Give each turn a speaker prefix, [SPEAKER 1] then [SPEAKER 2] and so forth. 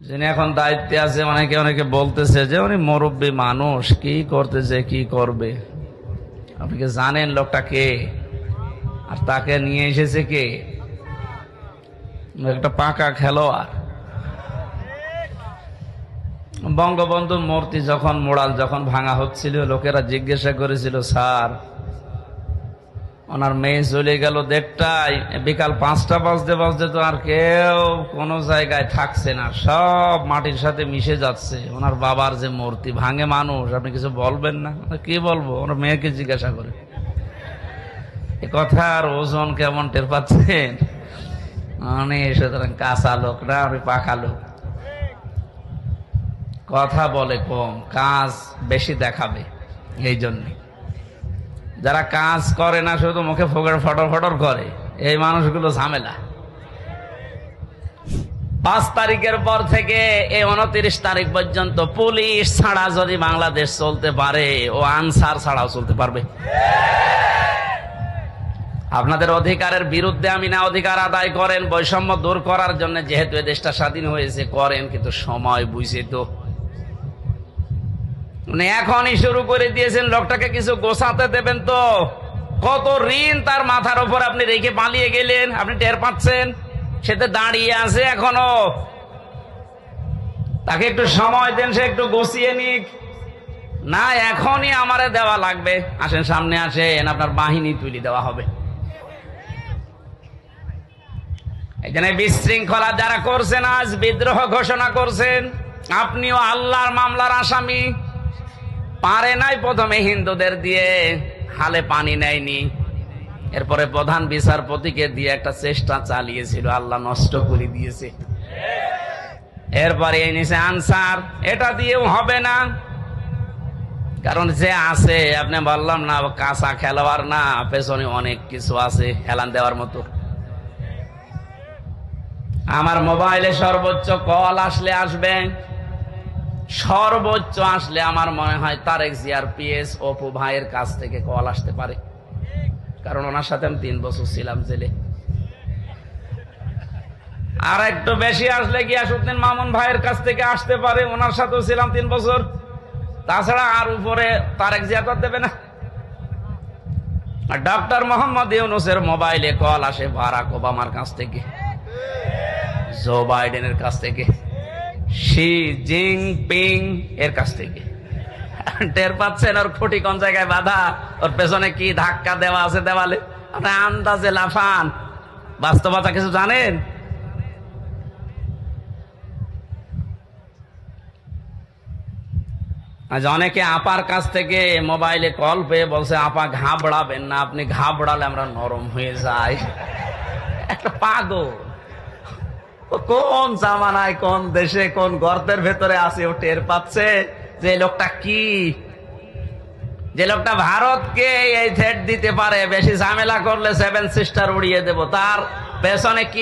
[SPEAKER 1] যিনি এখন দায়িত্বে আছে, অনেকে অনেকে বলতেছে যে উনি মুরব্বী মানুষ, কি করতেছে কি করবে। আপনি কি জানেন লোকটা কে আর তাকে নিয়ে এসেছে কে? একটা পাকা খেলোয়াড়। বঙ্গবন্ধুর মূর্তি যখন মোড়াল যখন ভাঙা হচ্ছিল, লোকেরা জিজ্ঞাসা করেছিল, স্যার ওনার মেয়ে চলে গেল 1:30টায়, বিকাল 5টা বাজতে বাজতে তো আর কেউ কোনো জায়গায় থাকছে না, সব মাটির সাথে মিশে যাচ্ছে। ওনার বাবার যে মূর্তি ভাঙে মানুষ, আপনি কিছু বলবেন না? কি বলবো? ওনার মেয়েকে জিজ্ঞাসা করে। এ কথার ওজন কেমন টের পাচ্ছেন? সুতরাং কাঁচা লোক না, আমি পাকা লোক। কথা বলে কম, কাজ বেশি দেখাবে। এই জন্য যারা কাজ করে না, শুধু মুখে ফোকর ফটর ফটর করে, এই মানুষগুলো ঝামেলা। 5 তারিখের পর থেকে এই 29 তারিখ পর্যন্ত পুলিশ ছাড়া যদি বাংলাদেশ চলতে পারে, ও আনসার ছাড়াও চলতে পারবে। আপনাদের অধিকারের বিরুদ্ধে আমি না, অধিকার আদায় করেন, বৈষম্য দূর করার জন্য, যেহেতু এ দেশটা স্বাধীন হয়েছে, করেন, কিন্তু সময় বুঝে তো। উনি এখনই শুরু করে দিয়েছেন, লোকটাকে কিছু গোছাতে দেবেন তো। কত ঋণ তার মাথার উপর আপনি রেখে পালিয়ে গেলেন, আপনি টের পাচ্ছেন? সেটা দাঁড়িয়ে আছে এখনো। তাকে একটু সময় দেন, সে একটু গুছিয়ে নিক। না, এখনই আমারে দেওয়া লাগবে। আসেন, সামনে আসেন, আপনার বাহিনী তুলে দেওয়া হবে। এখানে বিশৃঙ্খলা যারা করছেন, আজ বিদ্রোহ ঘোষণা করছেন, আপনিও আল্লাহর মামলার আসামি। পারে নাই প্রথমে হিন্দুদের দিয়ে, হালে পানি নেয়নি, এরপরে প্রধান বিচারপতিকে দিয়ে একটা চেষ্টা চালিয়েছিল, আল্লাহ নষ্ট করে দিয়েছে। এরপরে এনেছে আনসার, এটা দিয়েও হবে না, কারণ যে আছে, আপনি বললাম না, কাঁচা খেলোয়াড় না, পেছনে অনেক কিছু আছে হেলান দেওয়ার মতো। আমার মোবাইলে সর্বোচ্চ কল আসলে আসবে, সর্বোচ্চ আসলে আমার মনে হয় তারেক জিয়ার পিএস অপু ভাইয়ের কাছ থেকে কল আসতে পারে, কারণ ওনার সাথে আমি 3 বছর ছিলাম জেলে। আর একটু বেশি আসলে গিয়াসউদ্দিন মামুন ভাইয়ের কাছ থেকে আসতে পারে, ওনার সাথেও ছিলাম 3 বছর। তাছাড়া আর উপরে তারেক জিয়া তো দেবে না। আর ডক্টর মোহাম্মদ ইউনূসের মোবাইলে কল আসে বারাক ওবামার কাছ থেকে, জো বাইডেনের কাছ থেকে, শি জিনপিং এর কাছ থেকে। টের পাচ্ছেন ওর খুঁটি কোন জায়গায় বাঁধা, ওর পেছনে কি ধাক্কা দেওয়া আছে দেওয়ালে? আপনি আন্দাজে লাফান, বাস্তবতা কিছু জানেন? আজ অনেকে আপার কাছ থেকে মোবাইলে কল পেয়ে বলছে, আপা ঘাবড়াবেন না, আপনি ঘাবড়ালে আমরা নরম হয়ে যাই। একটা পাগল, কোন জামানায়, কোন দেশে, কোন গর্তের ভেতরে আছে, ও টের পাচ্ছে যে লোকটা কি, যে লোকটা ভারতকে এই থ্রেট দিতে পারে, বেশি ঝামেলা করলে 7 সিস্টার উড়িয়ে দেব, তার পেছনে কি